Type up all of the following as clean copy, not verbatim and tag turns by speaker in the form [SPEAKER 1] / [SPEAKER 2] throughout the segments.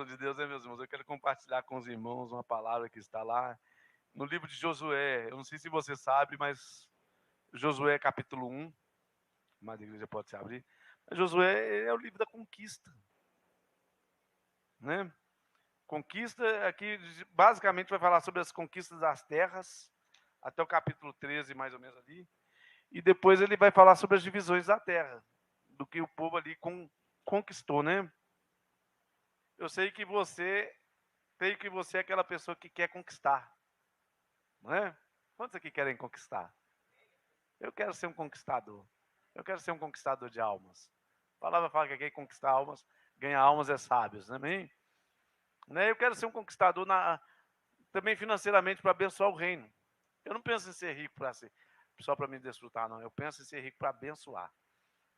[SPEAKER 1] De Deus, né, meus irmãos? Eu quero compartilhar com os irmãos uma palavra que está lá no livro de Josué. Eu não sei se você sabe, mas Josué capítulo 1, mas a igreja pode se abrir. Mas Josué é o livro da conquista, né? Conquista aqui basicamente vai falar sobre as conquistas das terras, até o capítulo 13, mais ou menos ali. E depois ele vai falar sobre as divisões da terra, do que o povo ali conquistou, né? Eu sei que você é aquela pessoa que quer conquistar. Não é? Quantos aqui querem conquistar? Eu quero ser um conquistador. Eu quero ser um conquistador de almas. A palavra fala que quem conquistar almas, ganha almas é sábios, amém? Né? Eu quero ser um conquistador também financeiramente para abençoar o reino. Eu não penso em ser rico só para me desfrutar, não. Eu penso em ser rico para abençoar.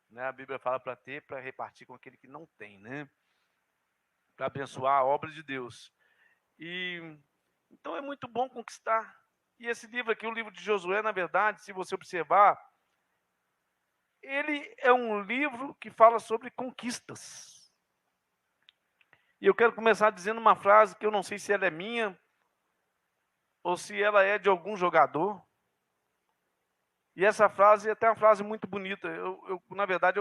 [SPEAKER 1] Né? A Bíblia fala para ter, para repartir com aquele que não tem, né? Para abençoar a obra de Deus. E então é muito bom conquistar. E esse livro aqui, o livro de Josué, na verdade, se você observar, ele é um livro que fala sobre conquistas. E eu quero começar dizendo uma frase que eu não sei se ela é minha ou se ela é de algum jogador. E essa frase é até uma frase muito bonita. Na verdade,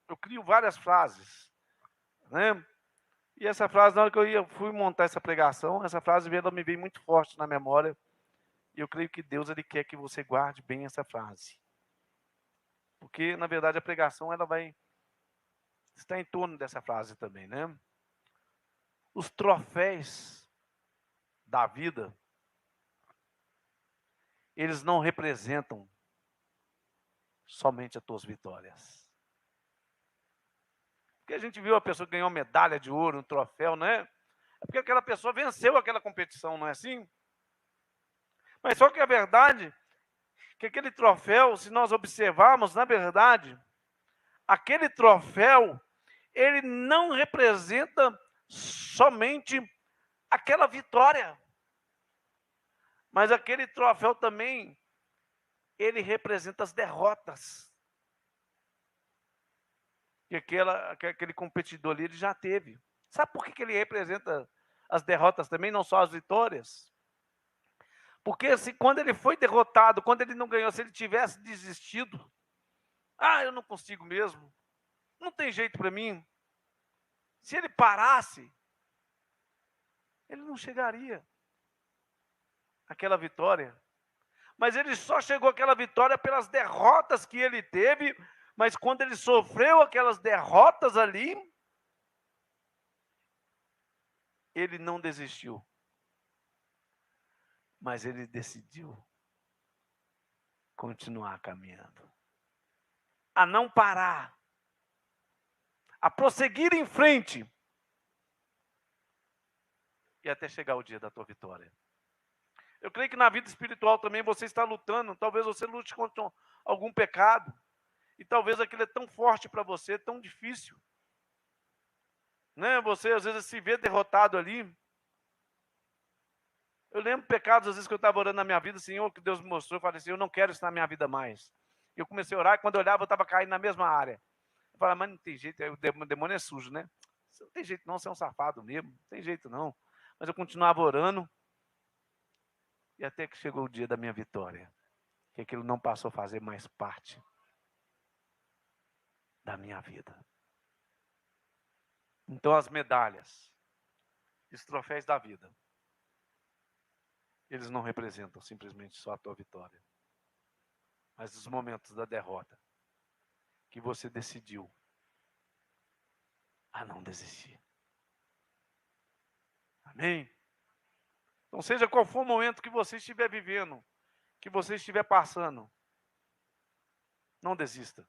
[SPEAKER 1] eu crio várias frases, né? E essa frase, na hora que fui montar essa pregação, essa frase ela me veio muito forte na memória. E eu creio que Deus ele quer que você guarde bem essa frase. Porque, na verdade, a pregação ela vai estar em torno dessa frase também, né? Os troféus da vida, eles não representam somente as tuas vitórias. Porque a gente viu a pessoa que ganhou medalha de ouro, um troféu, né? É porque aquela pessoa venceu aquela competição, não é assim? Mas só que a verdade é que aquele troféu, se nós observarmos, na verdade, aquele troféu, ele não representa somente aquela vitória. Mas aquele troféu também, ele representa as derrotas que aquele competidor ali ele já teve. Sabe por que ele representa as derrotas também, não só as vitórias? Porque se quando ele foi derrotado, quando ele não ganhou, se ele tivesse desistido, eu não consigo mesmo, não tem jeito para mim. Se ele parasse, ele não chegaria àquela vitória. Mas ele só chegou àquela vitória pelas derrotas que ele teve, mas quando ele sofreu aquelas derrotas ali, ele não desistiu. Mas ele decidiu continuar caminhando. A não parar. A prosseguir em frente. E até chegar o dia da tua vitória. Eu creio que na vida espiritual também você está lutando. Talvez você lute contra algum pecado. E talvez aquilo é tão forte para você, tão difícil. Né? Você às vezes se vê derrotado ali. Eu lembro pecados, às vezes, que eu estava orando na minha vida, Senhor, que Deus me mostrou, eu falei assim, eu não quero isso na minha vida mais. Eu comecei a orar, e quando eu olhava, eu estava caindo na mesma área. Eu falava, mas não tem jeito, o demônio é sujo, né? Você não tem jeito não, você é um safado mesmo, não tem jeito não. Mas eu continuava orando, e até que chegou o dia da minha vitória, que aquilo não passou a fazer mais parte da minha vida. Então as medalhas, os troféus da vida, eles não representam simplesmente só a tua vitória, mas os momentos da derrota, que você decidiu a não desistir. Amém? Então, seja qual for o momento que você estiver vivendo, que você estiver passando, não desista.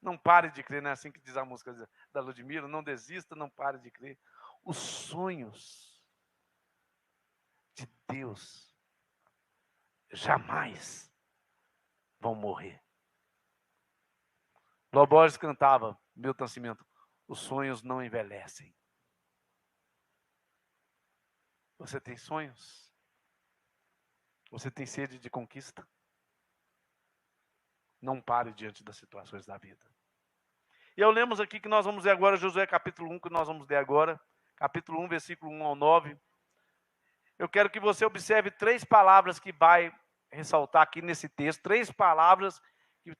[SPEAKER 1] Não pare de crer, não é assim que diz a música da Ludmilla, não desista, não pare de crer. Os sonhos de Deus jamais vão morrer. Loborges cantava, Milton Nascimento, os sonhos não envelhecem. Você tem sonhos? Você tem sede de conquista? Não pare diante das situações da vida. E eu lemos aqui que nós vamos ler agora, Josué capítulo 1, que nós vamos ler agora, capítulo 1, versículo 1 ao 9. Eu quero que você observe 3 palavras que vai ressaltar aqui nesse texto, 3 palavras,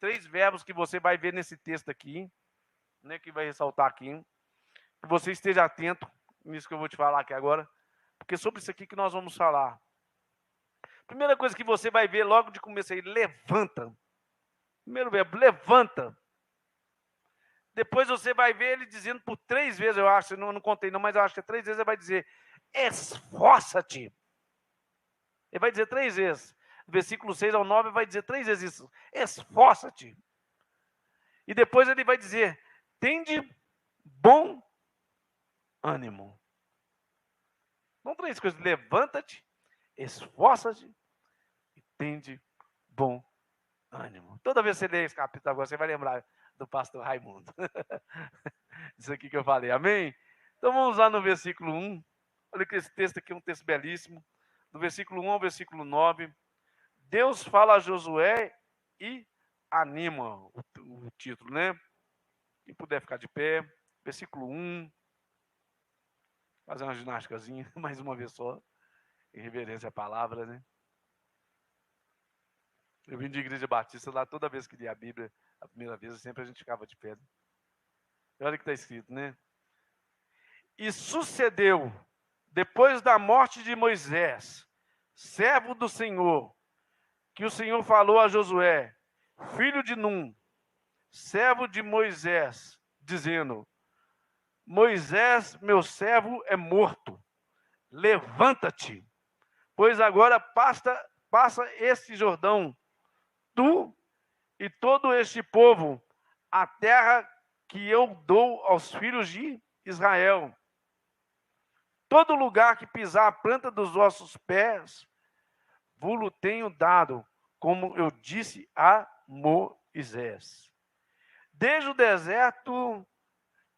[SPEAKER 1] 3 verbos que você vai ver nesse texto aqui, né, que vai ressaltar aqui. Que você esteja atento nisso que eu vou te falar aqui agora, porque é sobre isso aqui que nós vamos falar. Primeira coisa que você vai ver logo de começo aí, levanta. Primeiro verbo, levanta. Depois você vai ver ele dizendo por 3 vezes, eu acho, não contei não, mas eu acho que 3 vezes ele vai dizer, esforça-te. Ele vai dizer 3 vezes. Versículo 6 ao 9 vai dizer 3 vezes isso. Esforça-te. E depois ele vai dizer, tende bom ânimo. São 3 coisas. Levanta-te, esforça-te e tende bom ânimo. Toda vez que você ler esse capítulo agora, você vai lembrar do pastor Raimundo. Isso aqui que eu falei, amém? Então vamos lá no versículo 1. Olha que esse texto aqui é um texto belíssimo. Do versículo 1 ao versículo 9. Deus fala a Josué e anima o título, né? Quem puder ficar de pé. Versículo 1. Fazer uma ginásticazinha, mais uma vez só. Em reverência à palavra, né? Eu vim de igreja batista lá, toda vez que lia a Bíblia, a primeira vez, sempre a gente ficava de pé. E olha o que está escrito, né? E sucedeu, depois da morte de Moisés, servo do Senhor, que o Senhor falou a Josué, filho de Num, servo de Moisés, dizendo, Moisés, meu servo, é morto. Levanta-te, pois agora passa este Jordão, tu e todo este povo, a terra que eu dou aos filhos de Israel. Todo lugar que pisar a planta dos vossos pés, vos tenho dado, como eu disse a Moisés. Desde o deserto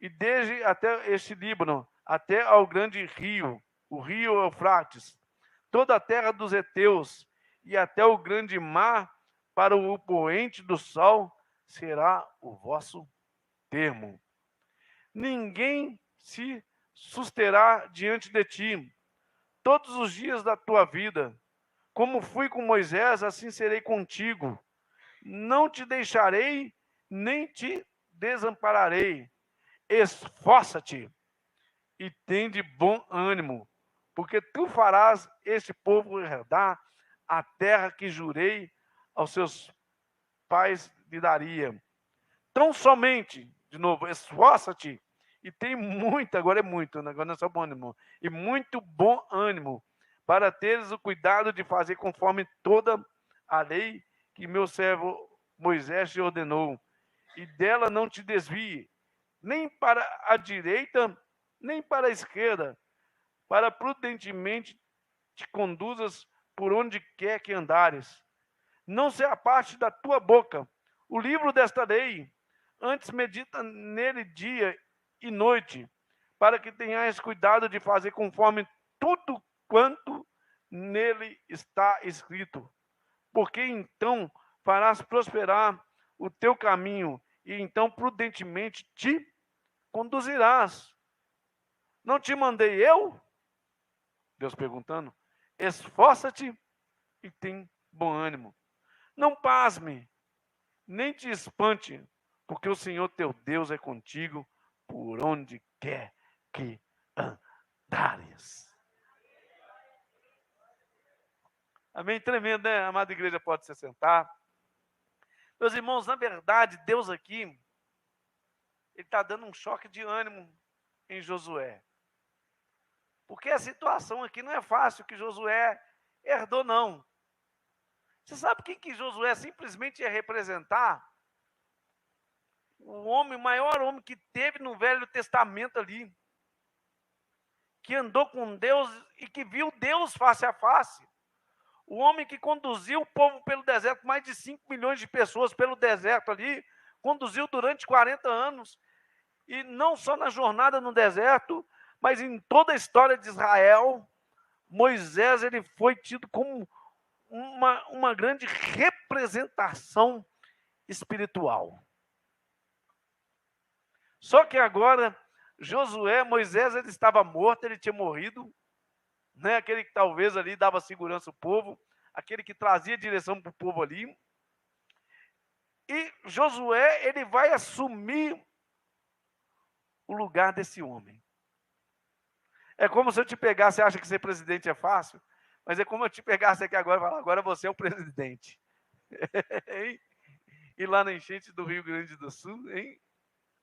[SPEAKER 1] e desde até este Líbano, até ao grande rio, o rio Eufrates, toda a terra dos heteus e até o grande mar, para o poente do sol, será o vosso termo. Ninguém se susterá diante de ti todos os dias da tua vida. Como fui com Moisés, assim serei contigo. Não te deixarei, nem te desampararei. Esforça-te e tende bom ânimo, porque tu farás este povo herdar a terra que jurei aos seus pais lhe daria. Tão somente, de novo, esforça-te e tem muito, agora é muito, agora não é só bom ânimo, e muito bom ânimo, para teres o cuidado de fazer conforme toda a lei que meu servo Moisés te ordenou, e dela não te desvie, nem para a direita, nem para a esquerda, para prudentemente te conduzas por onde quer que andares. Não se aparte da tua boca o livro desta lei, antes medita nele dia e noite, para que tenhas cuidado de fazer conforme tudo quanto nele está escrito. Porque então farás prosperar o teu caminho, e então prudentemente te conduzirás. Não te mandei eu? Deus perguntando. Esforça-te e tem bom ânimo. Não pasme, nem te espante, porque o Senhor teu Deus é contigo por onde quer que andares. Amém? Tremendo, né? A amada igreja pode se sentar. Meus irmãos, na verdade, Deus aqui, Ele está dando um choque de ânimo em Josué. Porque a situação aqui não é fácil que Josué herdou, não. Você sabe quem que Josué simplesmente ia representar? O maior homem que teve no Velho Testamento ali. Que andou com Deus e que viu Deus face a face. O homem que conduziu o povo pelo deserto, mais de 5 milhões de pessoas pelo deserto ali, conduziu durante 40 anos. E não só na jornada no deserto, mas em toda a história de Israel, Moisés ele foi tido como uma grande representação espiritual. Só que agora, Moisés, ele estava morto, ele tinha morrido, né? Aquele que talvez ali dava segurança ao povo, aquele que trazia direção para o povo ali. E Josué, ele vai assumir o lugar desse homem. É como se eu te pegasse, você acha que ser presidente é fácil? Mas é como eu te pegasse aqui agora e falar, agora você é o presidente. E lá na enchente do Rio Grande do Sul, hein?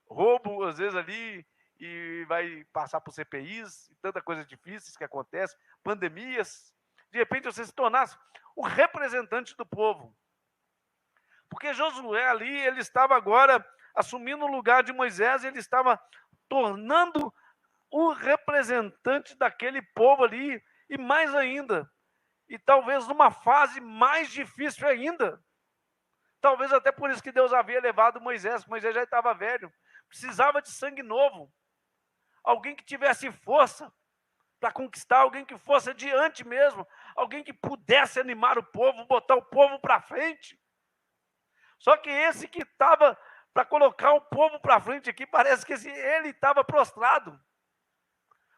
[SPEAKER 1] Roubo, às vezes, ali, e vai passar por CPIs, e tanta coisa difíceis que acontece, pandemias. De repente, você se tornasse o representante do povo. Porque Josué ali, ele estava agora assumindo o lugar de Moisés, ele estava tornando o representante daquele povo ali, e mais ainda, e talvez numa fase mais difícil ainda. Talvez até por isso que Deus havia levado Moisés já estava velho, precisava de sangue novo, alguém que tivesse força para conquistar, alguém que fosse adiante mesmo, alguém que pudesse animar o povo, botar o povo para frente. Só que esse que estava para colocar o povo para frente aqui, parece que ele estava prostrado.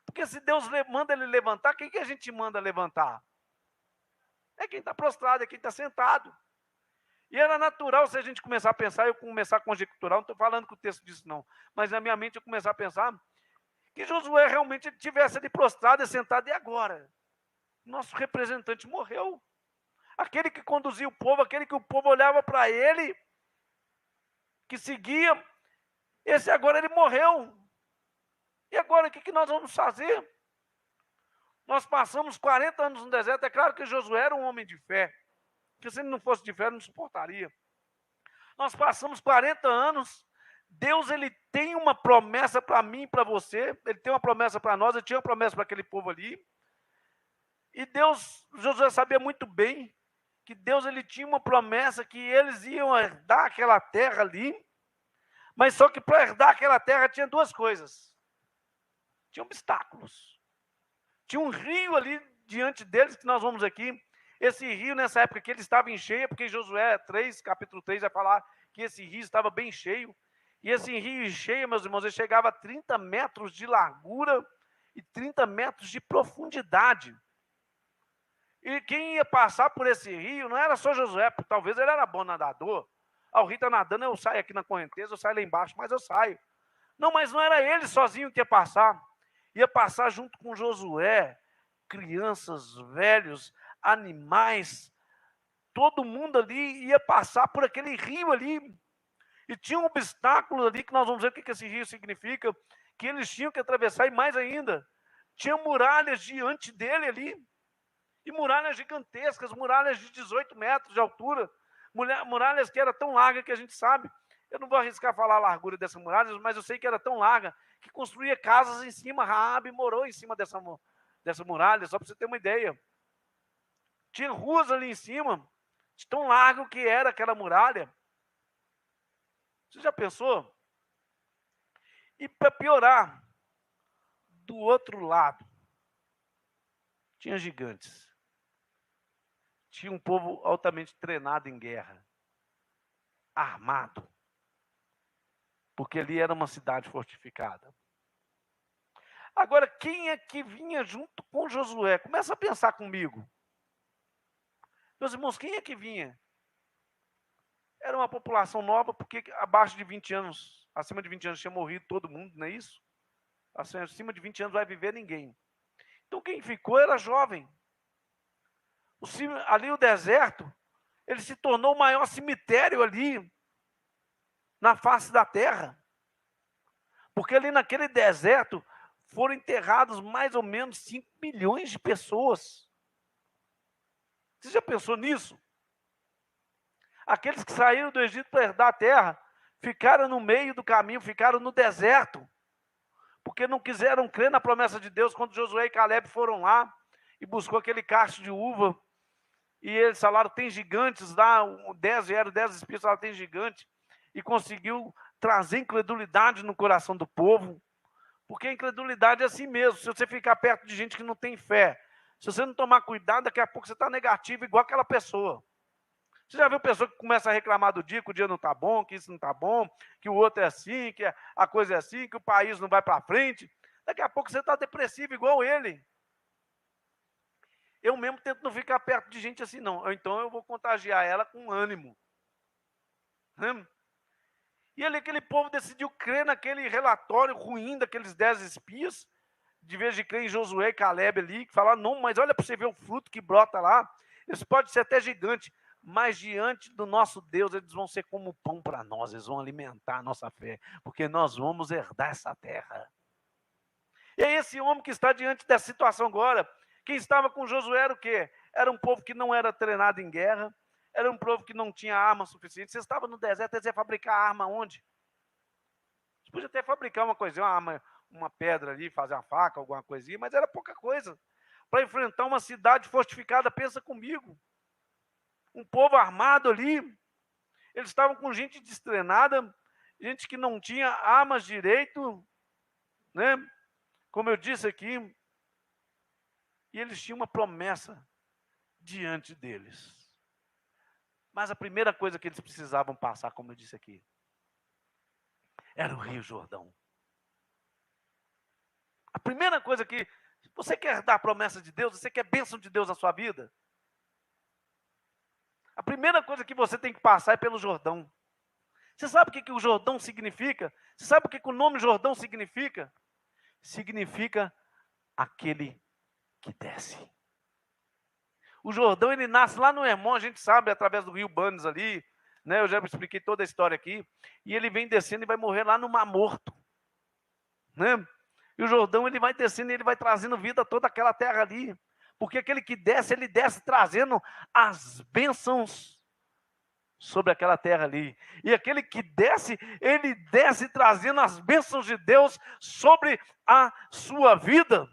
[SPEAKER 1] Porque se Deus manda ele levantar, quem que a gente manda levantar? É quem está prostrado, é quem está sentado. E era natural se a gente começar a pensar, eu começar a conjecturar, não estou falando que o texto diz não, mas na minha mente eu começar a pensar que Josué realmente tivesse ali prostrado e sentado, e agora? Nosso representante morreu. Aquele que conduzia o povo, aquele que o povo olhava para ele, que seguia, esse agora ele morreu. E agora o que nós vamos fazer? Nós passamos 40 anos no deserto, é claro que Josué era um homem de fé, porque se ele não fosse de fé, ele não suportaria. Nós passamos 40 anos, Deus ele tem uma promessa para mim e para você, ele tem uma promessa para nós, ele tinha uma promessa para aquele povo ali, e Josué sabia muito bem que Deus ele tinha uma promessa que eles iam herdar aquela terra ali, mas só que para herdar aquela terra tinha duas coisas, tinha obstáculos, tinha um rio ali diante deles, que nós vamos aqui. Esse rio, nessa época que ele estava em cheia, porque Josué 3, capítulo 3, vai falar que esse rio estava bem cheio. E esse rio cheio, meus irmãos, ele chegava a 30 metros de largura e 30 metros de profundidade. E quem ia passar por esse rio não era só Josué, porque talvez ele era bom nadador. O rio está nadando, eu saio aqui na correnteza, eu saio lá embaixo, mas eu saio. Não, mas não era ele sozinho que ia passar. Ia passar junto com Josué, crianças, velhos, animais, todo mundo ali ia passar por aquele rio ali. E tinha um obstáculo ali, que nós vamos ver o que esse rio significa, que eles tinham que atravessar, e mais ainda, tinha muralhas diante dele ali, e muralhas gigantescas, muralhas de 18 metros de altura, muralhas que era tão larga que a gente sabe, eu não vou arriscar falar a largura dessas muralhas, mas eu sei que era tão larga, que construía casas em cima. Raabe morou em cima dessa muralha, só para você ter uma ideia. Tinha ruas ali em cima, de tão largo que era aquela muralha. Você já pensou? E para piorar, do outro lado, tinha gigantes. Tinha um povo altamente treinado em guerra, armado, porque ali era uma cidade fortificada. Agora, quem é que vinha junto com Josué? Começa a pensar comigo. Meus irmãos, quem é que vinha? Era uma população nova, porque abaixo de 20 anos, acima de 20 anos tinha morrido todo mundo, não é isso? Acima de 20 anos vai viver ninguém. Então quem ficou era jovem. Ali o deserto, ele se tornou o maior cemitério ali, na face da terra. Porque ali naquele deserto, foram enterrados mais ou menos 5 milhões de pessoas. Você já pensou nisso? Aqueles que saíram do Egito para herdar a terra, ficaram no meio do caminho, ficaram no deserto, porque não quiseram crer na promessa de Deus. Quando Josué e Caleb foram lá e buscou aquele cacho de uva, e eles falaram, tem gigantes lá, 10 vieram, 10 espíritos falaram, tem gigante, e conseguiu trazer incredulidade no coração do povo, porque a incredulidade é assim mesmo. Se você ficar perto de gente que não tem fé, se você não tomar cuidado, daqui a pouco você está negativo igual aquela pessoa. Você já viu pessoa que começa a reclamar do dia, que o dia não está bom, que isso não está bom, que o outro é assim, que a coisa é assim, que o país não vai para frente? Daqui a pouco você está depressivo igual ele. Eu mesmo tento não ficar perto de gente assim, não. Então eu vou contagiar ela com ânimo. Né? E ali aquele povo decidiu crer naquele relatório ruim daqueles 10 espias, de vez de crer em Josué e Caleb ali, que falaram, não, mas olha para você ver o fruto que brota lá. Eles podem ser até gigantes, mas diante do nosso Deus, eles vão ser como pão para nós, eles vão alimentar a nossa fé, porque nós vamos herdar essa terra. E é esse homem que está diante dessa situação agora. Quem estava com Josué era o quê? Era um povo que não era treinado em guerra, era um povo que não tinha arma suficiente. Você estava no deserto, você ia fabricar arma onde? Você podia até fabricar uma coisinha, uma arma, uma pedra ali, fazer uma faca, alguma coisinha, mas era pouca coisa. Para enfrentar uma cidade fortificada, pensa comigo. Um povo armado ali, eles estavam com gente destreinada, gente que não tinha armas direito, né? Como eu disse aqui, e eles tinham uma promessa diante deles. Mas a primeira coisa que eles precisavam passar, como eu disse aqui, era o Rio Jordão. A primeira coisa que você quer dar a promessa de Deus, você quer bênção de Deus na sua vida, a primeira coisa que você tem que passar é pelo Jordão. Você sabe o que o Jordão significa? Você sabe o que o nome Jordão significa? Significa aquele que desce. O Jordão, ele nasce lá no Hermon, a gente sabe, através do rio Banes ali, né? Eu já expliquei toda a história aqui, e ele vem descendo e vai morrer lá no Mar Morto, né? E o Jordão, ele vai descendo e ele vai trazendo vida a toda aquela terra ali, porque aquele que desce, ele desce trazendo as bênçãos sobre aquela terra ali. E aquele que desce, ele desce trazendo as bênçãos de Deus sobre a sua vida.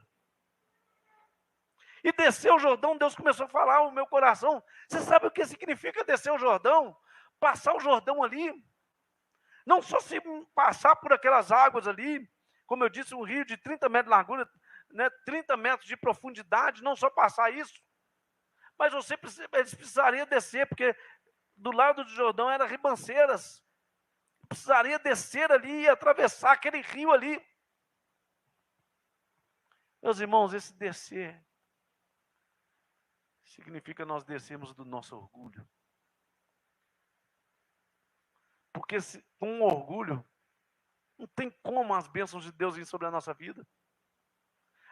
[SPEAKER 1] E descer o Jordão, Deus começou a falar ao meu coração. Você sabe o que significa descer o Jordão? Passar o Jordão ali. Não só se passar por aquelas águas ali, como eu disse, um rio de 30 metros de largura, né, 30 metros de profundidade, não só passar isso, mas eles precisariam descer, porque do lado do Jordão eram ribanceiras. Precisaria descer ali e atravessar aquele rio ali. Meus irmãos, esse descer significa nós descemos do nosso orgulho. Porque com orgulho, não tem como as bênçãos de Deus vir sobre a nossa vida.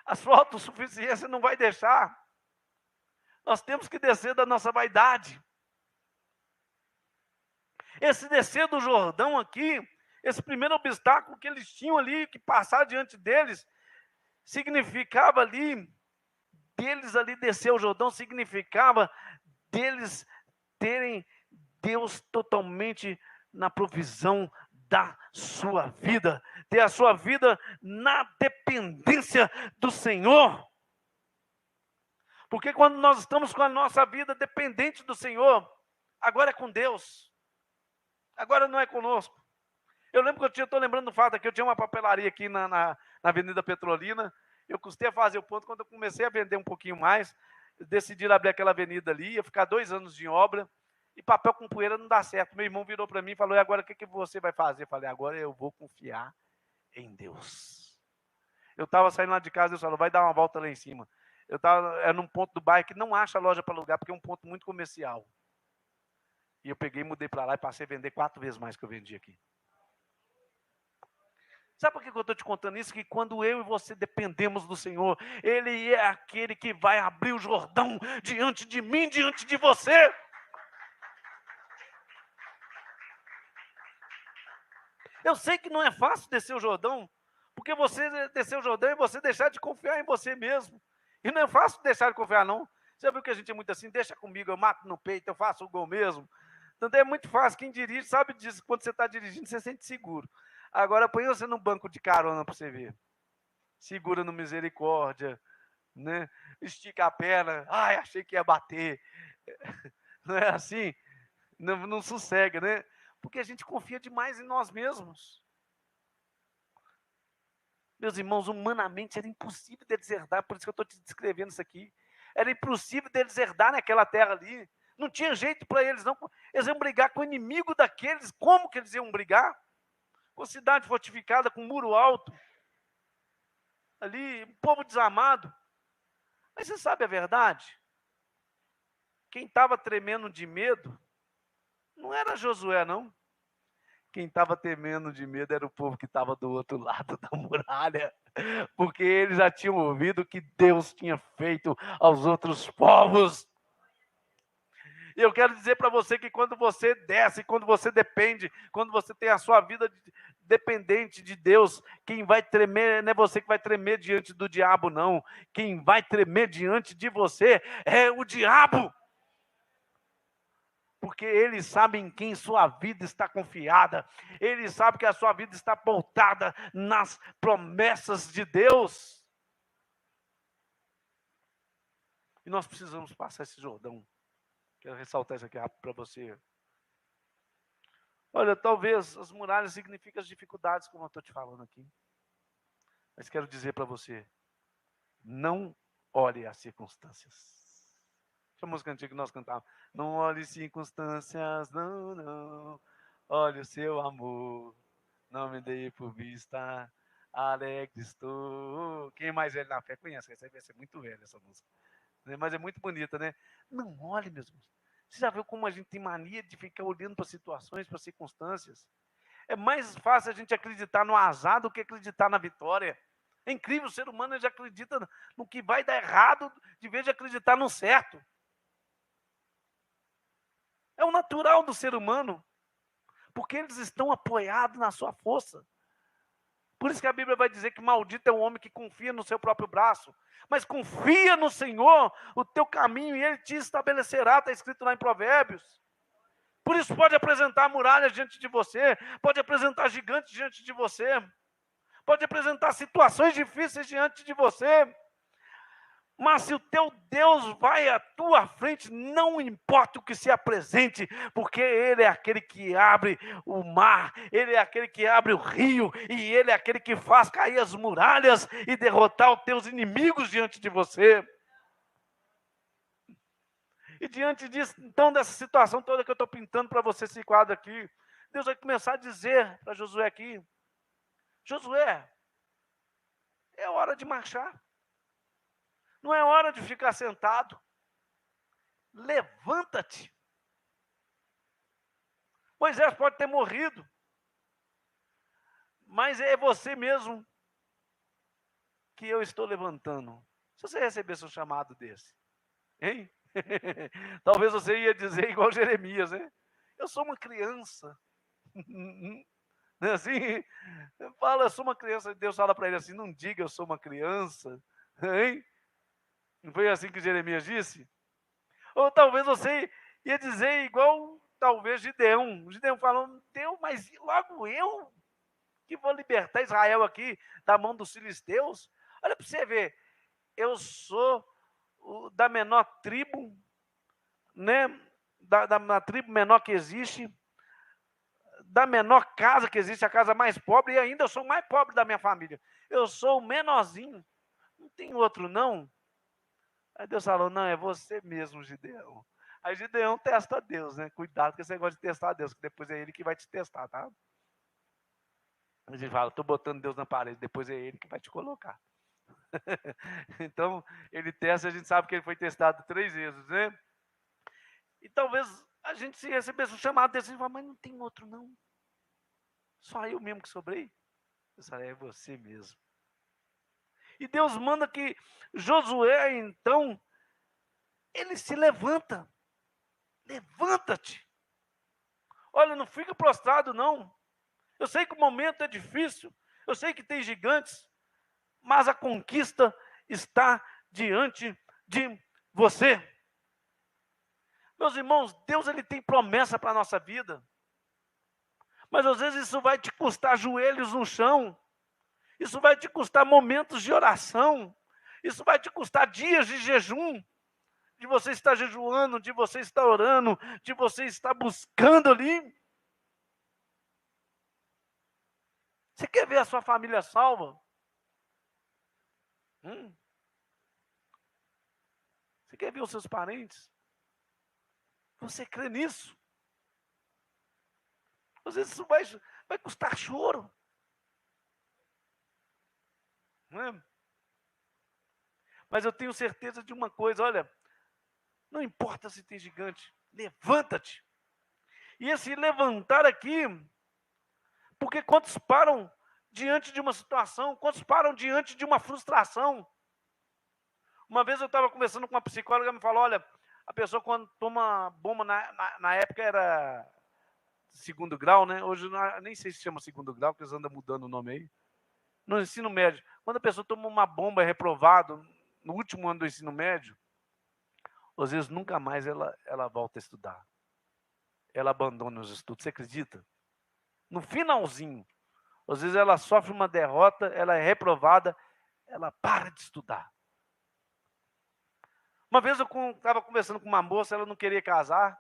[SPEAKER 1] A sua autossuficiência não vai deixar. Nós temos que descer da nossa vaidade. Esse descer do Jordão aqui, esse primeiro obstáculo que eles tinham ali, que passar diante deles, significava ali, deles ali descer o Jordão, significava deles terem Deus totalmente na provisão da sua vida, ter a sua vida na dependência do Senhor. Porque quando nós estamos com a nossa vida dependente do Senhor, agora é com Deus, agora não é conosco. Eu lembro que eu estou lembrando do fato que eu tinha uma papelaria aqui na Avenida Petrolina. Eu custei a fazer o ponto, quando eu comecei a vender um pouquinho mais, decidi abrir aquela avenida ali, ia ficar 2 anos de obra, e papel com poeira não dá certo. Meu irmão virou para mim e falou, e agora o que você vai fazer? Eu falei, agora eu vou confiar em Deus. Eu estava saindo lá de casa, Deus falou, vai dar uma volta lá em cima. Era num ponto do bairro que não acha loja para alugar, porque é um ponto muito comercial. E eu peguei, mudei para lá e passei a vender 4 vezes mais que eu vendi aqui. Sabe por que eu estou te contando isso? Que quando eu e você dependemos do Senhor, Ele é aquele que vai abrir o Jordão diante de mim, diante de você. Eu sei que não é fácil descer o Jordão, porque você descer o Jordão e você deixar de confiar em você mesmo. E não é fácil deixar de confiar, não. Você viu que a gente é muito assim, deixa comigo, eu mato no peito, eu faço o gol mesmo. Então é muito fácil, quem dirige sabe disso, quando você está dirigindo, você sente seguro. Agora põe você num banco de carona para você ver. Segura no misericórdia, né? Estica a perna, ai, achei que ia bater. Não é assim? Não sossega, né? Porque a gente confia demais em nós mesmos. Meus irmãos, humanamente era impossível deles herdar, por isso que eu estou te descrevendo isso aqui. Era impossível deles herdar naquela terra ali. Não tinha jeito para eles, não. Eles iam brigar com o inimigo daqueles. Como que eles iam brigar? Com cidade fortificada, com muro alto. Ali, um povo desamado. Mas você sabe a verdade? Quem estava tremendo de medo não era Josué, não. Quem estava temendo de medo era o povo que estava do outro lado da muralha, porque eles já tinham ouvido o que Deus tinha feito aos outros povos. E eu quero dizer para você que quando você desce, quando você depende, quando você tem a sua vida dependente de Deus, quem vai tremer não é você que vai tremer diante do diabo, não. Quem vai tremer diante de você é o diabo. Porque ele sabe em quem sua vida está confiada. Ele sabe que a sua vida está pautada nas promessas de Deus. E nós precisamos passar esse Jordão. Quero ressaltar isso aqui rápido para você. Olha, talvez as muralhas signifiquem as dificuldades, como eu estou te falando aqui. Mas quero dizer para você, não olhe as circunstâncias. Essa música antiga que nós cantávamos. Não olhe circunstâncias, não, não. Olhe o seu amor. Não me dei por vista. Alegre estou. Quem é mais velho na fé conhece. Essa vai ser muito velha essa música. Mas é muito bonita, né? Não olhe, meus irmãos. Você já viu como a gente tem mania de ficar olhando para situações, para circunstâncias? É mais fácil a gente acreditar no azar do que acreditar na vitória. É incrível, o ser humano já acredita no que vai dar errado, de vez de acreditar no certo. É o natural do ser humano, porque eles estão apoiados na sua força. Por isso que a Bíblia vai dizer que maldito é o homem que confia no seu próprio braço. Mas confia no Senhor, o teu caminho, e Ele te estabelecerá, está escrito lá em Provérbios. Por isso pode apresentar muralhas diante de você, pode apresentar gigantes diante de você, pode apresentar situações difíceis diante de você. Mas se o teu Deus vai à tua frente, não importa o que se apresente, porque Ele é aquele que abre o mar, Ele é aquele que abre o rio, e Ele é aquele que faz cair as muralhas e derrotar os teus inimigos diante de você. E diante disso, então, dessa situação toda que eu estou pintando para você, esse quadro aqui, Deus vai começar a dizer para Josué aqui: Josué, é hora de marchar. Não é hora de ficar sentado. Levanta-te. Moisés pode ter morrido, mas é você mesmo que eu estou levantando. Se você recebesse um chamado desse, hein? Talvez você ia dizer igual Jeremias, né? Eu sou uma criança. Não é assim? Fala, eu sou uma criança. Deus fala para ele assim: não diga eu sou uma criança. Hein? Não foi assim que Jeremias disse? Ou talvez você ia dizer igual, talvez, Gideão. Gideão falando: Deus, mas logo eu que vou libertar Israel aqui da mão dos filisteus? Olha para você ver, eu sou da menor tribo, né? Da tribo menor que existe, da menor casa que existe, a casa mais pobre, e ainda eu sou o mais pobre da minha família. Eu sou o menorzinho, não tem outro não. Aí Deus falou: não, é você mesmo, Gideão. Aí Gideão testa Deus, né? Cuidado com esse negócio de testar Deus, que depois é Ele que vai te testar, tá? A gente fala: estou botando Deus na parede, depois é Ele que vai te colocar. Então, ele testa, a gente sabe que ele foi testado 3 vezes, né? E talvez a gente se recebesse um chamado desse, a gente fala: mas não tem outro não. Só eu mesmo que sobrei. Eu falei: é você mesmo. E Deus manda que Josué, então, ele se levanta. Levanta-te. Olha, não fica prostrado não. Eu sei que o momento é difícil. Eu sei que tem gigantes. Mas a conquista está diante de você. Meus irmãos, Deus ele tem promessa para a nossa vida. Mas às vezes isso vai te custar joelhos no chão. Isso vai te custar momentos de oração. Isso vai te custar dias de jejum. De você estar jejuando, de você estar orando, de você estar buscando ali. Você quer ver a sua família salva? Você quer ver os seus parentes? Você crê nisso? Às vezes isso vai custar choro. Não é? Mas eu tenho certeza de uma coisa, olha, não importa se tem gigante, levanta-te. E esse levantar aqui, porque quantos param diante de uma situação, quantos param diante de uma frustração? Uma vez eu estava conversando com uma psicóloga, me falou, olha, a pessoa quando toma bomba, na época era segundo grau, né? Hoje nem sei se chama segundo grau, porque eles andam mudando o nome aí. No ensino médio, quando a pessoa toma uma bomba e é reprovado no último ano do ensino médio, às vezes nunca mais ela volta a estudar. Ela abandona os estudos, você acredita? No finalzinho, às vezes ela sofre uma derrota, ela é reprovada, ela para de estudar. Uma vez eu estava conversando com uma moça, ela não queria casar,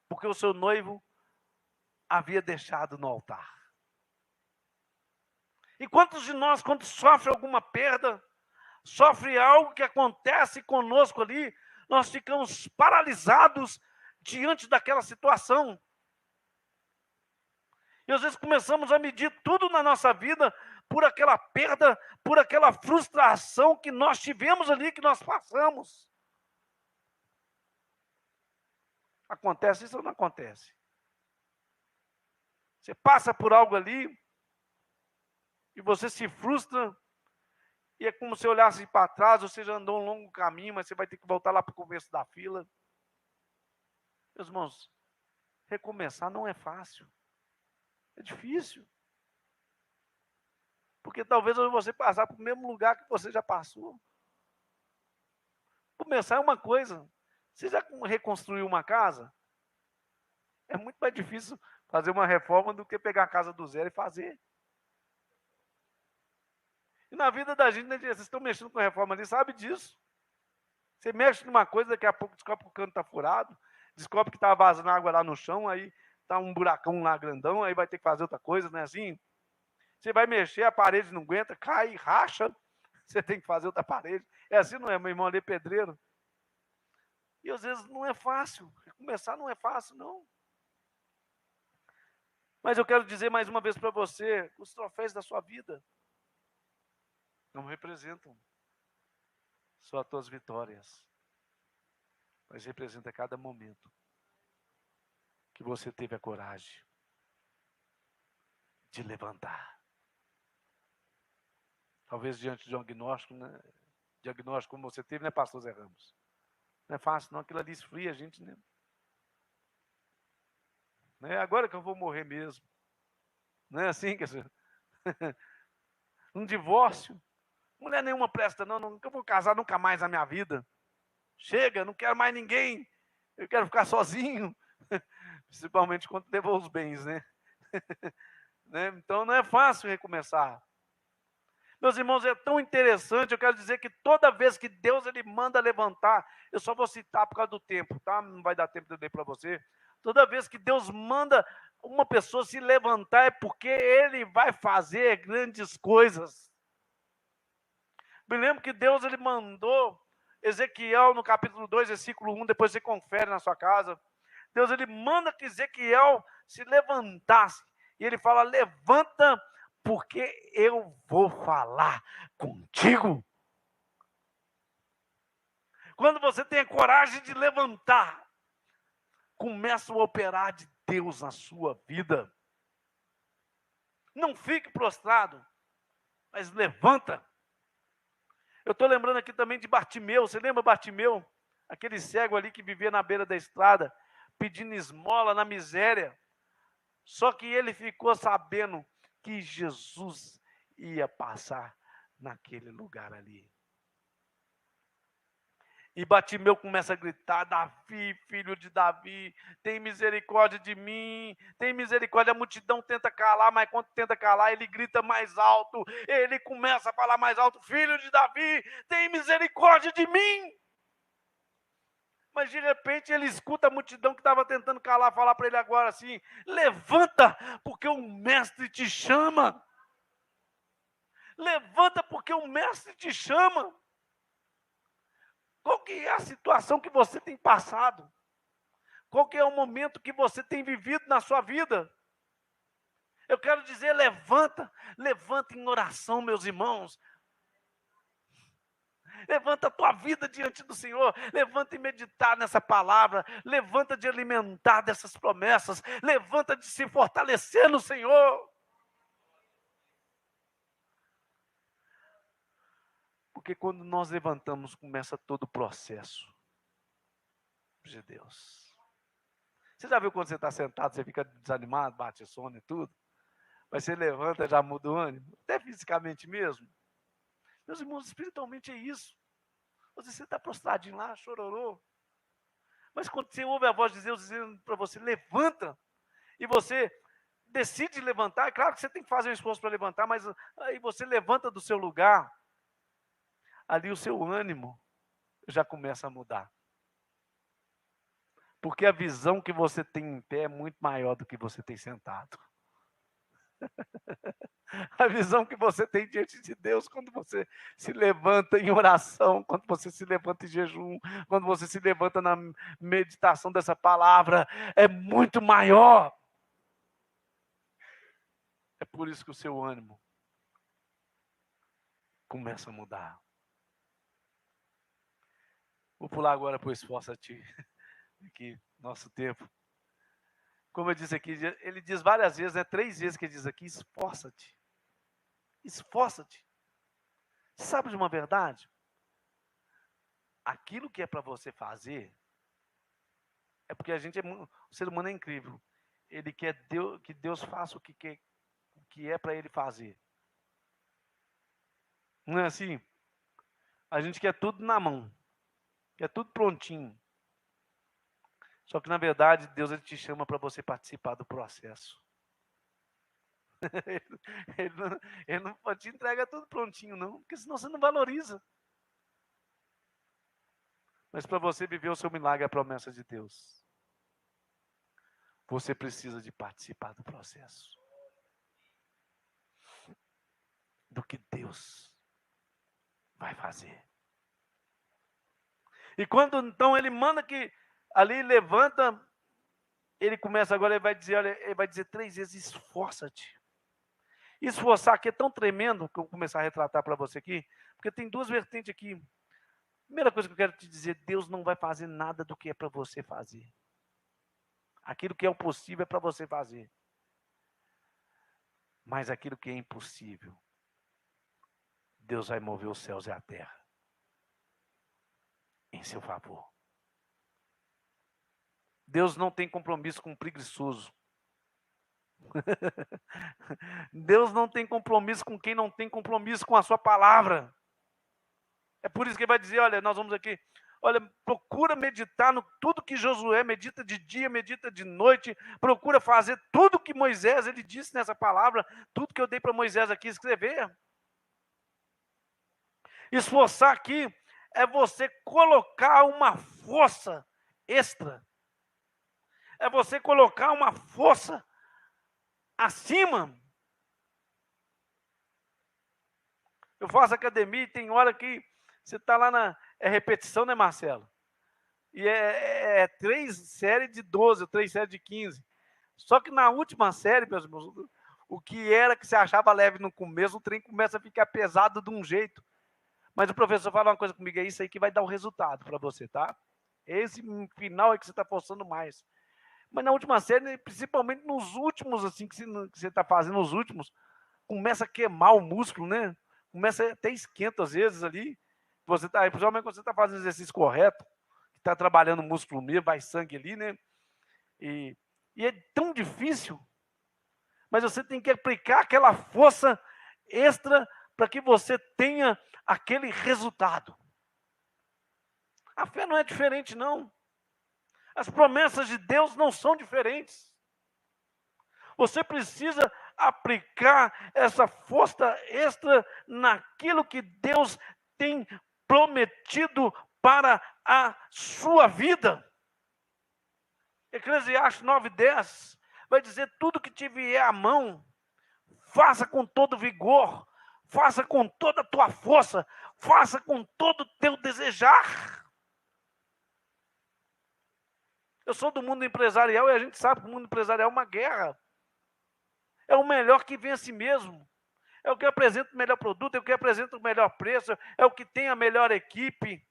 [SPEAKER 1] porque o seu noivo havia deixado no altar. E quantos de nós, quando sofre alguma perda, sofre algo que acontece conosco ali, nós ficamos paralisados diante daquela situação. E às vezes começamos a medir tudo na nossa vida por aquela perda, por aquela frustração que nós tivemos ali, que nós passamos. Acontece isso ou não acontece? Você passa por algo ali e você se frustra, e é como se olhasse para trás, você já andou um longo caminho, mas você vai ter que voltar lá para o começo da fila. Meus irmãos, recomeçar não é fácil. É difícil. Porque talvez você passar para o mesmo lugar que você já passou. Começar é uma coisa. Você já reconstruiu uma casa? É muito mais difícil fazer uma reforma do que pegar a casa do zero e fazer. E na vida da gente, né, vocês estão mexendo com a reforma ali, sabe disso. Você mexe numa coisa, daqui a pouco descobre que o cano está furado, descobre que está vazando água lá no chão, aí está um buracão lá grandão, aí vai ter que fazer outra coisa, não é assim? Você vai mexer, a parede não aguenta, cai, racha, você tem que fazer outra parede. É assim, não é, meu irmão ali é pedreiro? E às vezes não é fácil, começar não é fácil, não. Mas eu quero dizer mais uma vez para você, os troféus da sua vida não representam só as tuas vitórias, mas representa cada momento que você teve a coragem de levantar. Talvez diante de um diagnóstico, né? Diagnóstico como você teve, né, pastor Zé Ramos? Não é fácil, não. Aquilo ali esfria a gente, né? Agora que eu vou morrer mesmo. Não é assim, quer dizer. Um divórcio. Mulher nenhuma presta, não. Nunca vou casar nunca mais na minha vida. Chega, não quero mais ninguém. Eu quero ficar sozinho. Principalmente quando levou os bens, né? Então não é fácil recomeçar. Meus irmãos, é tão interessante, eu quero dizer que toda vez que Deus ele manda levantar, eu só vou citar por causa do tempo, tá? Não vai dar tempo de eu ler para você. Toda vez que Deus manda uma pessoa se levantar, é porque Ele vai fazer grandes coisas. Me lembro que Deus ele mandou Ezequiel no capítulo 2, versículo 1, depois você confere na sua casa. Deus ele manda que Ezequiel se levantasse. E ele fala, levanta, porque eu vou falar contigo. Quando você tem a coragem de levantar, começa a operar de Deus na sua vida. Não fique prostrado, mas levanta. Eu estou lembrando aqui também de Bartimeu. Você lembra Bartimeu? Aquele cego ali que vivia na beira da estrada, pedindo esmola na miséria. Só que ele ficou sabendo que Jesus ia passar naquele lugar ali. E Bartimeu começa a gritar, Davi, filho de Davi, tem misericórdia de mim, tem misericórdia. A multidão tenta calar, mas quando tenta calar, ele grita mais alto, ele começa a falar mais alto, filho de Davi, tem misericórdia de mim. Mas de repente ele escuta a multidão que estava tentando calar, falar para ele agora assim, levanta, porque o mestre te chama. Levanta, porque o mestre te chama. Qual que é a situação que você tem passado? Qual que é o momento que você tem vivido na sua vida? Eu quero dizer, levanta em oração, meus irmãos. Levanta a tua vida diante do Senhor, levanta e meditar nessa palavra, levanta de alimentar dessas promessas, levanta de se fortalecer no Senhor. Porque quando nós levantamos, começa todo o processo de Deus. Você já viu quando você está sentado, você fica desanimado, bate sono e tudo? Mas você levanta, já muda o ânimo, até fisicamente mesmo. Meus irmãos, espiritualmente é isso. Você está prostradinho lá, chororô. Mas quando você ouve a voz de Deus dizendo para você, levanta, e você decide levantar, é claro que você tem que fazer um esforço para levantar, mas aí você levanta do seu lugar, ali o seu ânimo já começa a mudar. Porque a visão que você tem em pé é muito maior do que você tem sentado. A visão que você tem diante de Deus quando você se levanta em oração, quando você se levanta em jejum, quando você se levanta na meditação dessa palavra, é muito maior. É por isso que o seu ânimo começa a mudar. Vou pular agora para o esforça-te, aqui, nosso tempo. Como eu disse aqui, ele diz várias vezes, 3 vezes que ele diz aqui, esforça-te. Esforça-te. Você sabe de uma verdade? Aquilo que é para você fazer, é porque o ser humano é incrível. Ele quer que Deus faça o que é para ele fazer. Não é assim? A gente quer tudo na mão. Quer tudo prontinho. Só que, na verdade, Deus ele te chama para você participar do processo. Ele não te entrega tudo prontinho, não. Porque senão você não valoriza. Mas para você viver o seu milagre, a promessa de Deus, você precisa de participar do processo. Do que Deus vai fazer. E quando então ele manda que ali levanta, ele começa agora, ele vai dizer 3 vezes, esforça-te. Esforçar aqui é tão tremendo, que eu vou começar a retratar para você aqui, porque tem 2 vertentes aqui. Primeira coisa que eu quero te dizer, Deus não vai fazer nada do que é para você fazer. Aquilo que é o possível é para você fazer. Mas aquilo que é impossível, Deus vai mover os céus e a terra em seu favor. Deus não tem compromisso com o preguiçoso. Deus não tem compromisso com quem não tem compromisso com a sua palavra. É por isso que ele vai dizer, olha, nós vamos aqui, olha, procura meditar no tudo que Josué medita de dia, medita de noite, procura fazer tudo que Moisés, ele disse nessa palavra, tudo que eu dei para Moisés aqui escrever. Esforçar aqui é você colocar uma força extra. É você colocar uma força acima. Eu faço academia e tem hora que você está lá é repetição, né, Marcelo? E é 3 séries de 12, 3 séries de 15. Só que na última série, meus irmãos, o que era que você achava leve no começo, o trem começa a ficar pesado de um jeito. Mas o professor fala uma coisa comigo, é isso aí que vai dar o resultado para você, tá? Esse final é que você está forçando mais. Mas na última série, principalmente nos últimos, assim, que você está fazendo, nos últimos, começa a queimar o músculo, né? Começa até esquenta às vezes ali. Principalmente quando você está fazendo o exercício correto, que está trabalhando o músculo mesmo, vai sangue ali, né? E é tão difícil, mas você tem que aplicar aquela força extra para que você tenha aquele resultado. A fé não é diferente, não. As promessas de Deus não são diferentes. Você precisa aplicar essa força extra naquilo que Deus tem prometido para a sua vida. Eclesiastes 9:10 vai dizer, tudo que te vier à mão, faça com todo vigor, faça com toda a tua força, faça com todo o teu desejar. Eu sou do mundo empresarial e a gente sabe que o mundo empresarial é uma guerra. É o melhor que vem a si mesmo. É o que apresenta o melhor produto, é o que apresenta o melhor preço, é o que tem a melhor equipe,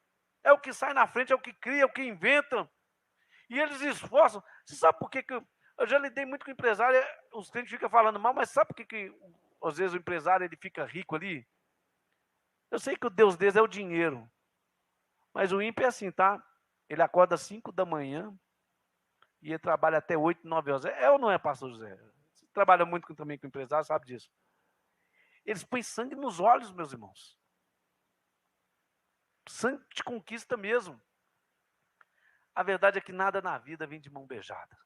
[SPEAKER 1] é o que sai na frente, é o que cria, é o que inventa. E eles esforçam. Você sabe por que eu já lidei muito com empresário, os clientes ficam falando mal, mas sabe por que às vezes o empresário ele fica rico ali? Eu sei que o Deus deles é o dinheiro, mas o ímpio é assim, tá? Ele acorda às 5 da manhã e ele trabalha até 8, 9 horas. É ou não é, pastor José? Você trabalha muito também com empresário, sabe disso. Eles põem sangue nos olhos, meus irmãos. Sangue de conquista mesmo. A verdade é que nada na vida vem de mão beijada.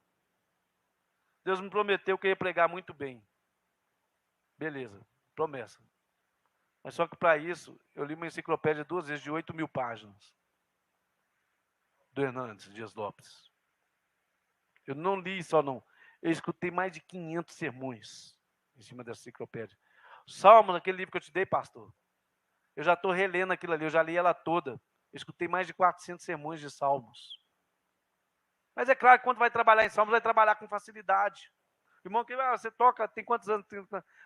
[SPEAKER 1] Deus me prometeu que eu ia pregar muito bem. Beleza, promessa. Mas só que para isso, eu li uma enciclopédia 2 vezes de 8.000 páginas. Do Hernandes Dias Lopes. Eu não li só não. Eu escutei mais de 500 sermões em cima dessa enciclopédia. Salmos, aquele livro que eu te dei, pastor. Eu já estou relendo aquilo ali, eu já li ela toda. Eu escutei mais de 400 sermões de Salmos. Mas é claro que quando vai trabalhar em Salmos, vai trabalhar com facilidade. Irmão, você toca, tem quantos anos?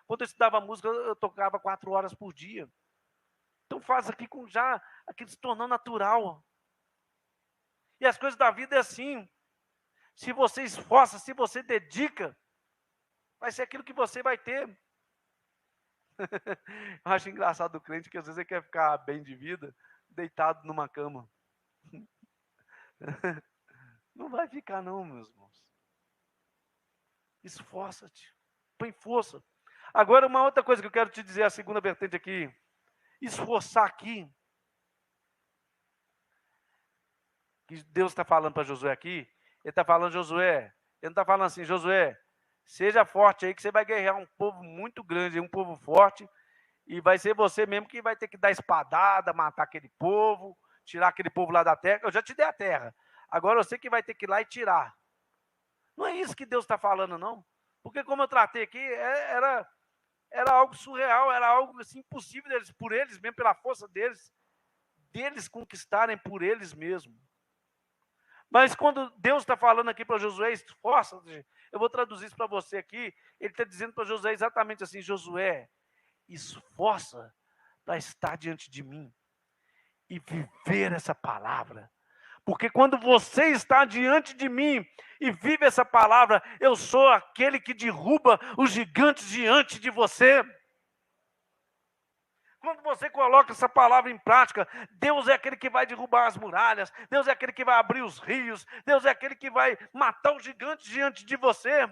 [SPEAKER 1] Quando eu estudava música, eu tocava 4 horas por dia. Então faz aqui com já aquilo se tornando natural. E as coisas da vida é assim. Se você esforça, se você dedica, vai ser aquilo que você vai ter. Eu acho engraçado o crente que às vezes ele quer ficar bem de vida, deitado numa cama. Não vai ficar não, meus irmãos. Esforça-te. Põe força. Agora, uma outra coisa que eu quero te dizer, a segunda vertente aqui. Esforçar aqui. Que Deus está falando para Josué aqui. Ele está falando, Josué. Ele não está falando assim, Josué, seja forte aí que você vai guerrear um povo muito grande, um povo forte. E vai ser você mesmo que vai ter que dar espadada, matar aquele povo, tirar aquele povo lá da terra. Eu já te dei a terra. Agora você que vai ter que ir lá e tirar. Não é isso que Deus está falando, não. Porque como eu tratei aqui, era algo surreal, era algo assim, impossível deles, por eles mesmo, pela força deles conquistarem por eles mesmos. Mas quando Deus está falando aqui para Josué, esforça, eu vou traduzir isso para você aqui, ele está dizendo para Josué exatamente assim, Josué, esforça para estar diante de mim e viver essa palavra. Porque quando você está diante de mim e vive essa palavra, eu sou aquele que derruba os gigantes diante de você. Quando você coloca essa palavra em prática, Deus é aquele que vai derrubar as muralhas, Deus é aquele que vai abrir os rios, Deus é aquele que vai matar os gigantes diante de você.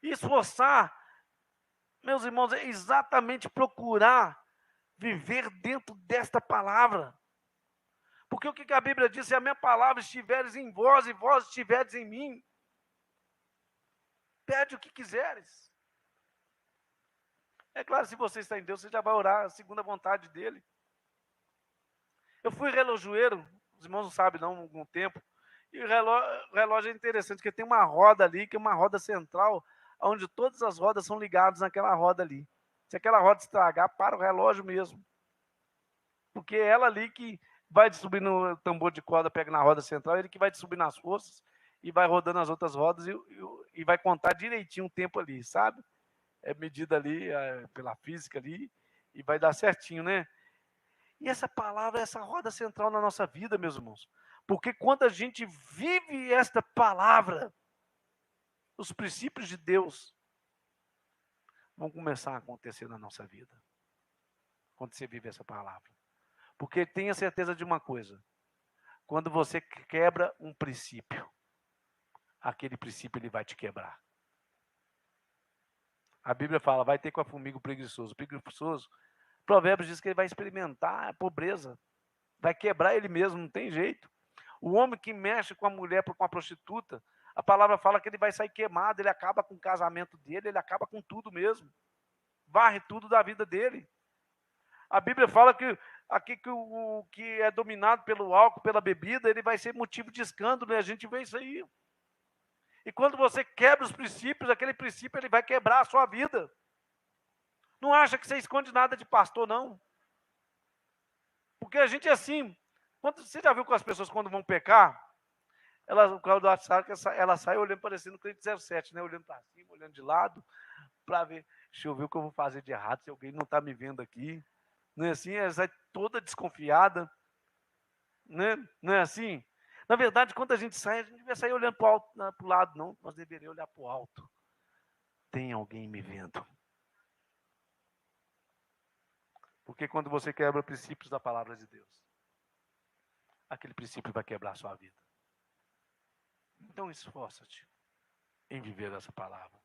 [SPEAKER 1] E esforçar, meus irmãos, é exatamente procurar viver dentro desta palavra. Porque o que a Bíblia diz? Se a minha palavra estiveres em vós e vós estiveres em mim, pede o que quiseres. É claro, se você está em Deus, você já vai orar segundo a vontade dele. Eu fui relojoeiro, os irmãos não sabem não, há algum tempo, e o relógio é interessante, porque tem uma roda ali, que é uma roda central, onde todas as rodas são ligadas naquela roda ali. Se aquela roda estragar, para o relógio mesmo. Porque é ela ali que vai subir no tambor de corda, pega na roda central, ele que vai subir nas forças e vai rodando as outras rodas e vai contar direitinho o tempo ali, sabe? É medida ali pela física ali e vai dar certinho, né? E essa palavra é essa roda central na nossa vida, meus irmãos. Porque quando a gente vive esta palavra, os princípios de Deus vão começar a acontecer na nossa vida. Quando você vive essa palavra. Porque tenha certeza de uma coisa. Quando você quebra um princípio, aquele princípio ele vai te quebrar. A Bíblia fala, vai ter com a formiga o preguiçoso. O preguiçoso, Provérbios diz que ele vai experimentar a pobreza. Vai quebrar ele mesmo, não tem jeito. O homem que mexe com a mulher, com a prostituta, a palavra fala que ele vai sair queimado, ele acaba com o casamento dele, ele acaba com tudo mesmo. Varre tudo da vida dele. A Bíblia fala que aqui que o que é dominado pelo álcool, pela bebida, ele vai ser motivo de escândalo, né? A gente vê isso aí. E quando você quebra os princípios, aquele princípio ele vai quebrar a sua vida. Não acha que você esconde nada de pastor, não. Porque a gente é assim. Você já viu que as pessoas, quando vão pecar, o carro do WhatsApp, ela sai olhando, parecendo crente 07, né? Olhando para cima, olhando de lado, para ver, deixa eu ver o que eu vou fazer de errado, se alguém não está me vendo aqui. Não é assim? Ela sai toda desconfiada. Né? Não é assim? Na verdade, quando a gente não devia sair olhando para o lado, não. Nós deveríamos olhar para o alto. Tem alguém me vendo. Porque quando você quebra princípios da palavra de Deus, aquele princípio vai quebrar a sua vida. Então esforça-te em viver essa palavra.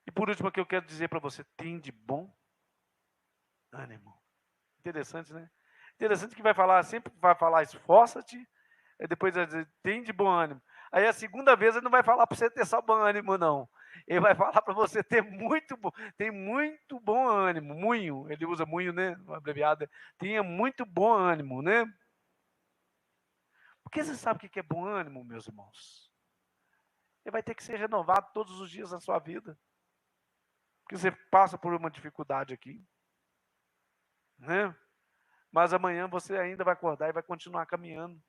[SPEAKER 1] E por último, o que eu quero dizer para você, tem de bom ânimo. Interessante, né? Interessante que sempre vai falar esforça-te, e depois vai dizer, tem de bom ânimo. Aí a segunda vez ele não vai falar para você ter só bom ânimo, não. Ele vai falar para você ter tem muito bom ânimo, munho, ele usa munho, né? Uma abreviada. Tenha muito bom ânimo, né? Porque você sabe o que é bom ânimo, meus irmãos? Ele vai ter que ser renovado todos os dias da sua vida. Porque você passa por uma dificuldade aqui, né? Mas amanhã você ainda vai acordar e vai continuar caminhando.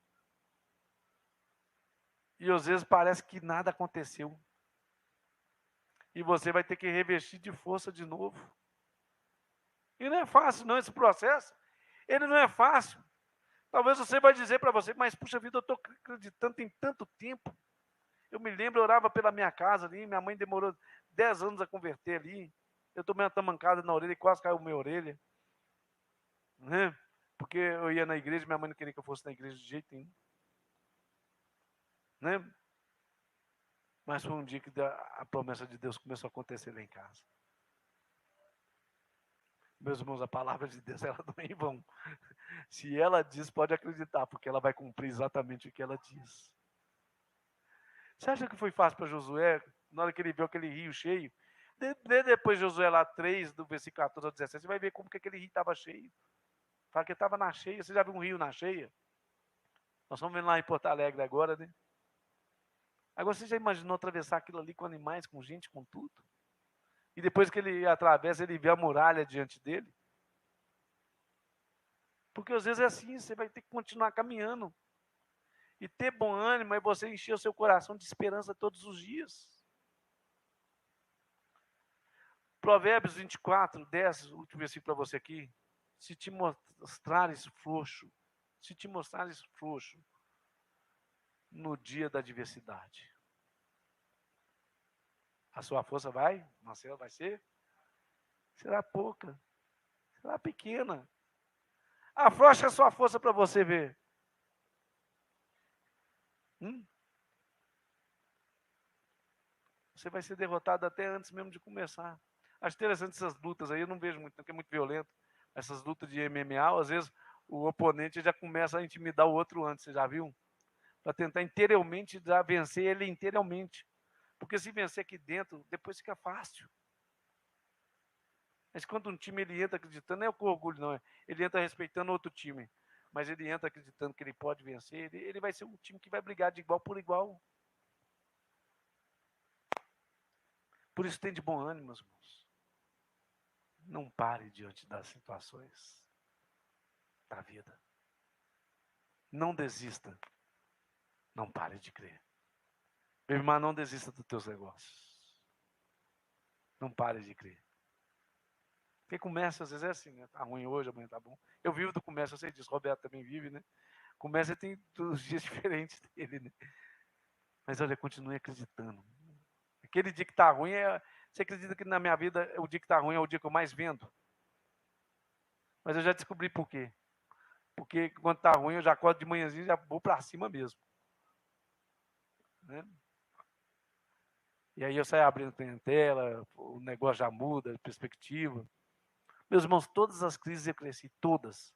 [SPEAKER 1] E às vezes parece que nada aconteceu. E você vai ter que revestir de força de novo. E não é fácil, não, esse processo. Ele não é fácil. Talvez você vai dizer para você, mas puxa vida, eu estou acreditando em tanto tempo. Eu me lembro, eu orava pela minha casa ali, minha mãe demorou 10 anos a converter ali. Eu tomei uma tamancada na orelha e quase caiu minha orelha. Né? Porque eu ia na igreja, minha mãe não queria que eu fosse na igreja de jeito nenhum. Né? Mas foi um dia que a promessa de Deus começou a acontecer lá em casa. Meus irmãos, a palavra de Deus, ela não é em vão. Se ela diz, pode acreditar, porque ela vai cumprir exatamente o que ela diz. Você acha que foi fácil para Josué, na hora que ele viu aquele rio cheio? Depois Josué lá 3, do versículo 14 ao 17, você vai ver como que aquele rio estava cheio. Fala que estava na cheia. Você já viu um rio na cheia? Nós estamos vendo lá em Porto Alegre agora, né? Agora você já imaginou atravessar aquilo ali com animais, com gente, com tudo? E depois que ele atravessa, ele vê a muralha diante dele? Porque às vezes é assim, você vai ter que continuar caminhando. E ter bom ânimo é você encher o seu coração de esperança todos os dias. Provérbios 24, 10, o último versículo para você aqui. Se te mostrares frouxo, no dia da adversidade, a sua força Marcelo, será pouca, será pequena. Afrouxa a sua força para você ver. Você vai ser derrotado até antes mesmo de começar. Acho interessante essas lutas aí, eu não vejo muito, porque é muito violento. Essas lutas de MMA, às vezes o oponente já começa a intimidar o outro antes, você já viu? Para tentar interiormente já vencer ele interiormente. Porque se vencer aqui dentro, depois fica fácil. Mas quando um time ele entra acreditando, não é com orgulho, não. Ele entra respeitando outro time. Mas ele entra acreditando que ele pode vencer, ele vai ser um time que vai brigar de igual por igual. Por isso tem de bom ânimo, irmãos. Não pare diante das situações da vida. Não desista. Não pare de crer. Meu irmão, não desista dos teus negócios. Não pare de crer. Porque comércio às vezes é assim, né? Tá ruim hoje, amanhã tá bom. Eu vivo do comércio, eu sei disso. Roberto também vive, né? Comércio tem os dias diferentes dele, né? Mas olha, continue acreditando. Aquele dia que tá ruim, você acredita que na minha vida o dia que tá ruim é o dia que eu mais vendo? Mas eu já descobri por quê. Porque quando tá ruim, eu já acordo de manhãzinho e já vou para cima mesmo. Né? E aí eu saio abrindo clientela, o negócio já muda, a perspectiva. Meus irmãos, todas as crises eu cresci, todas.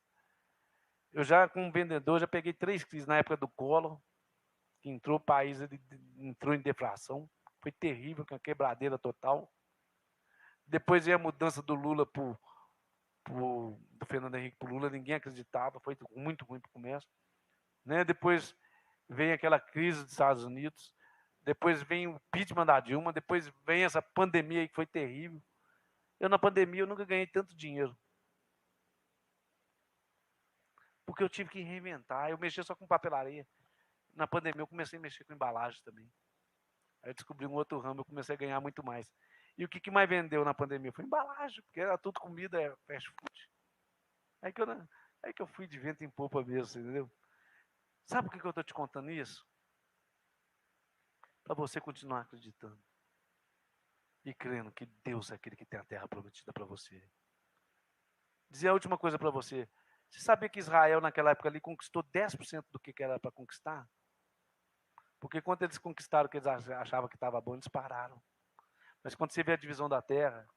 [SPEAKER 1] Eu já, como vendedor, já peguei 3 crises na época do Collor, que entrou o país, ele entrou em deflação. Foi terrível, com a quebradeira total. Depois veio a mudança do Lula do Fernando Henrique para o Lula, ninguém acreditava, foi muito ruim para o comércio. Né? Depois vem aquela crise dos Estados Unidos, depois vem o impeachment da Dilma, depois vem essa pandemia aí que foi terrível. Eu, na pandemia, eu nunca ganhei tanto dinheiro. Porque eu tive que reinventar. Eu mexia só com papelaria. Na pandemia eu comecei a mexer com embalagem também. Aí eu descobri um outro ramo, eu comecei a ganhar muito mais. E o que mais vendeu na pandemia foi embalagem, porque era tudo comida, é fast food. Aí que eu fui de vento em popa mesmo, entendeu? Sabe por que eu estou te contando isso? Para você continuar acreditando e crendo que Deus é aquele que tem a terra prometida para você. Dizer a última coisa para você. Você sabia que Israel, naquela época ali, conquistou 10% do que era para conquistar? Porque quando eles conquistaram o que eles achavam que estava bom, eles pararam. Mas quando você vê a divisão da terra,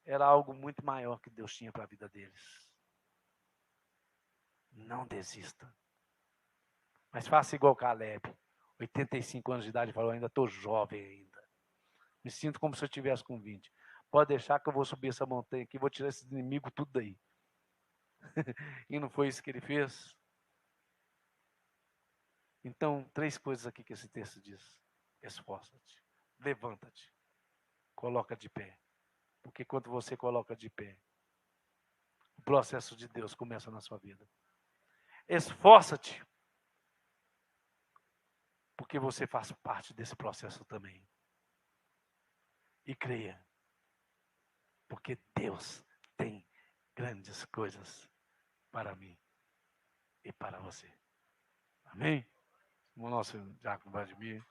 [SPEAKER 1] era algo muito maior que Deus tinha para a vida deles. Não desista. Mas faça igual Caleb. 85 anos de idade, falou, ainda estou jovem ainda. Me sinto como se eu estivesse com 20. Pode deixar que eu vou subir essa montanha aqui, vou tirar esses inimigos tudo daí. E não foi isso que ele fez? Então, 3 coisas aqui que esse texto diz. Esforça-te, levanta-te, coloca de pé. Porque quando você coloca de pé, o processo de Deus começa na sua vida. Esforça-te, porque você faz parte desse processo também. E creia, porque Deus tem grandes coisas para mim e para você. Amém? O nosso Diácono Vladimir.